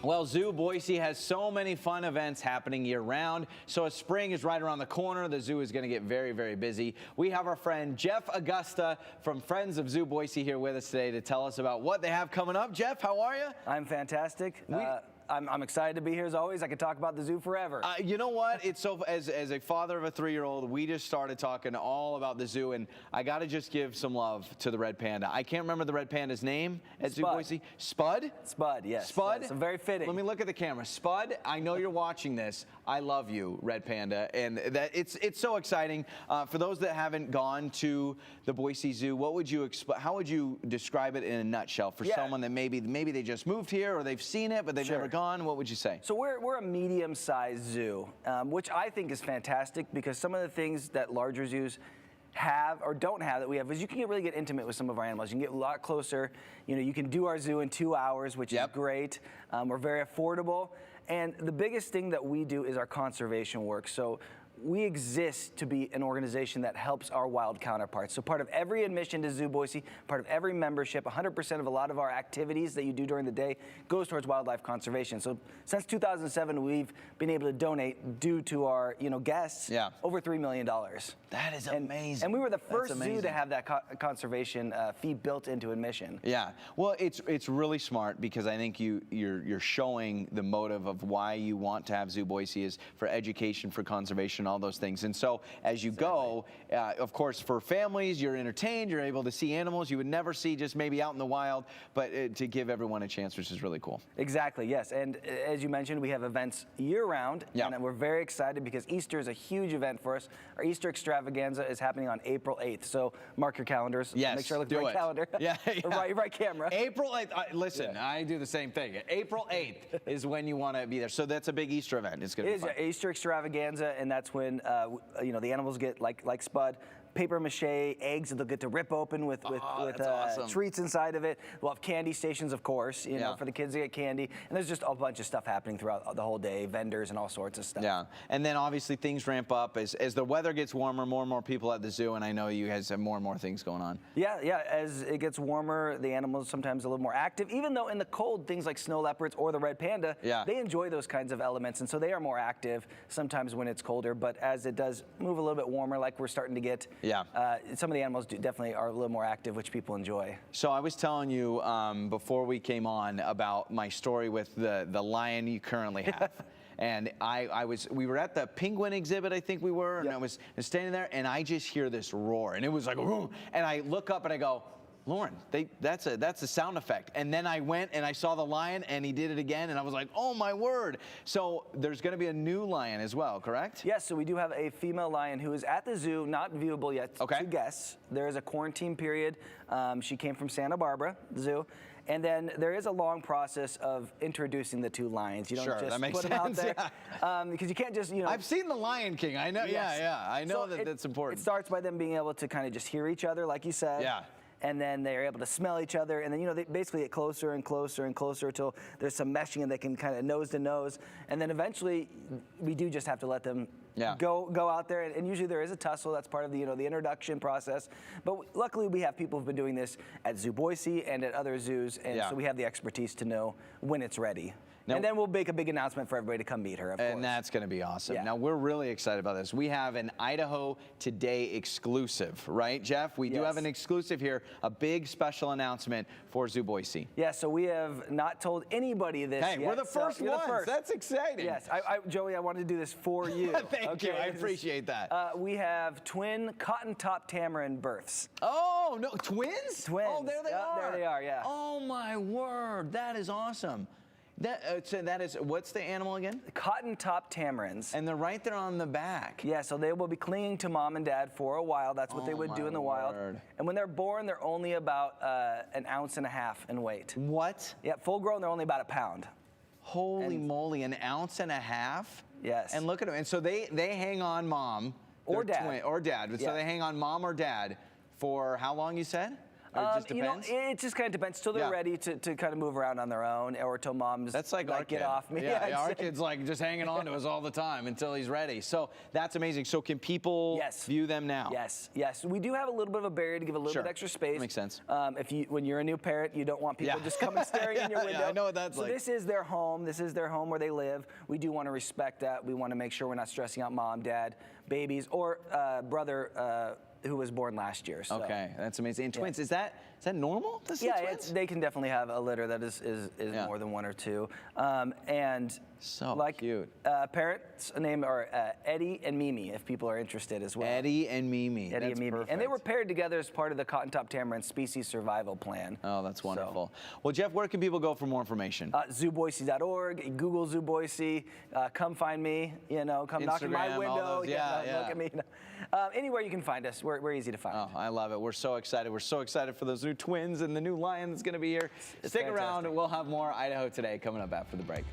Well, Zoo Boise has so many fun events happening year-round. So as spring is right around the corner, the zoo is going to get very, very busy. We have our friend Jeff Agosta from Friends of Zoo Boise here with us today to tell us about what they have coming up. Jeff, how are you? I'm fantastic. I'm excited to be here as always. I could talk about the zoo forever. You know what? It's so as a father of a 3-year-old, we just started talking all about the zoo, and I got to just give some love to the red panda. I can't remember the red panda's name at Zoo Boise. Spud? Spud, yes. Spud? Yes, very fitting. Let me look at the camera. Spud, I know you're watching this. I love you, red panda, and that it's so exciting. For those that haven't gone to the Boise Zoo, what would you how would you describe it in a nutshell for someone that maybe they just moved here or they've seen it but they've never gone? What would you say? So we're a medium-sized zoo, which I think is fantastic because some of the things that larger zoos have or don't have that we have is you can really get intimate with some of our animals. You can get a lot closer. You know, you can do our zoo in 2 hours, which is great. We're very affordable. And the biggest thing that we do is our conservation work. So we exist to be an organization that helps our wild counterparts. So part of every admission to Zoo Boise, part of every membership, 100% of a lot of our activities that you do during the day goes towards wildlife conservation. So since 2007, we've been able to donate, due to our guests, over $3 million. That is amazing. And we were the first zoo to have that conservation fee built into admission. Yeah. Well, it's really smart because I think you're showing the motive of why you want to have Zoo Boise is for education, for conservation, all those things. And so as you go, of course, for families, you're entertained, you're able to see animals you would never see just maybe out in the wild, but to give everyone a chance, which is really cool. Exactly, yes. And as you mentioned, we have events year-round, and we're very excited because Easter is a huge event for us. Our Easter extravaganza is happening on April 8th, so mark your calendars. Yes, make sure I look at the right calendar. Right camera. April 8th. Listen, I do the same thing. April 8th is when you want to be there. So that's a big Easter event. It's going to be fun. It is Easter extravaganza, and that's when the animals get like Spud, paper mache eggs that they'll get to rip open with awesome. treats inside of it. We'll have candy stations, of course, you know, for the kids to get candy. And there's just a bunch of stuff happening throughout the whole day, vendors and all sorts of stuff. Yeah, and then obviously things ramp up as the weather gets warmer, more and more people at the zoo, and I know you guys have more and more things going on. Yeah, as it gets warmer, the animals sometimes a little more active, even though in the cold, things like snow leopards or the red panda, they enjoy those kinds of elements, and so they are more active sometimes when it's colder, but as it does move a little bit warmer, like we're starting to get, some of the animals definitely are a little more active, which people enjoy. So I was telling you before we came on about my story with the lion you currently have. And we were at the penguin exhibit, I think we were, and I was standing there, and I just hear this roar, and it was like, and I look up and I go, Lauren, that's a sound effect. And then I went and I saw the lion and he did it again and I was like, oh my word. So there's going to be a new lion as well, correct? Yes, so we do have a female lion who is at the zoo, not viewable yet to guests. There is a quarantine period. She came from Santa Barbara Zoo. And then there is a long process of introducing the two lions. You don't just put them out there. Because you can't just, I've seen The Lion King. I know, I know that's important. It starts by them being able to kind of just hear each other, like you said. Yeah. And then they're able to smell each other, and then they basically get closer and closer and closer until there's some meshing and they can kind of nose to nose. And then eventually, we do just have to let them go out there, and usually there is a tussle. That's part of the the introduction process. But luckily, we have people who've been doing this at Zoo Boise and at other zoos, and so we have the expertise to know when it's ready. Now, and then we'll make a big announcement for everybody to come meet her, of course. And that's going to be awesome. Now, we're really excited about this. We have an Idaho Today exclusive, right, Jeff? We do have an exclusive here, a big special announcement for Zoo Boise. Yeah, so we have not told anybody this yet. We're the first ones. That's exciting. Yes, Joey, I wanted to do this for you. Thank you. I appreciate that. We have twin cotton top tamarin births. Oh, no, twins? Twins. Oh, there they are. There they are, Oh, my word. That is awesome. That is, what's the animal again? Cotton top tamarins. And they're right there on the back. Yeah, so they will be clinging to mom and dad for a while. That's what they would do in the wild. And when they're born, they're only about 1.5 ounces in weight. What? Yeah, full grown, they're only about a pound. Holy moly, 1.5 ounces? Yes. And look at them. And so they hang on mom. Or dad. Or dad. So they hang on mom or dad for how long, you said? Or it just depends? It just kind of depends till they're ready to kind of move around on their own, or till mom's That's like our get kid. off me. Yeah, our kid's like just hanging on to us all the time until he's ready. So that's amazing. So can people view them now? Yes. We do have a little bit of a barrier to give a little bit extra space. That makes sense. When you're a new parent, you don't want people just coming staring in your window. Yeah, I know what that's like. So this is their home. This is their home where they live. We do want to respect that. We want to make sure we're not stressing out mom, dad, babies, or brother who was born last year. So. Okay, that's amazing. And twins, is that normal to see twins? They can definitely have a litter that is more than one or two. And so like cute. Parents' name are Eddie and Mimi, if people are interested as well. Eddie and Mimi. Eddie That's and Mimi. perfect. And they were paired together as part of the cotton top tamarin species survival plan. Oh, that's wonderful. Well, Jeff, where can people go for more information? ZooBoise.org, Google Zoo Boise, come find me, come knock on my Instagram, window, all those, look at me. Anywhere you can find us, we're easy to find. Oh, I love it. We're so excited. We're so excited for those new twins and the new lion that's going to be here. It's Stick around. fantastic. We'll have more Idaho Today coming up after the break.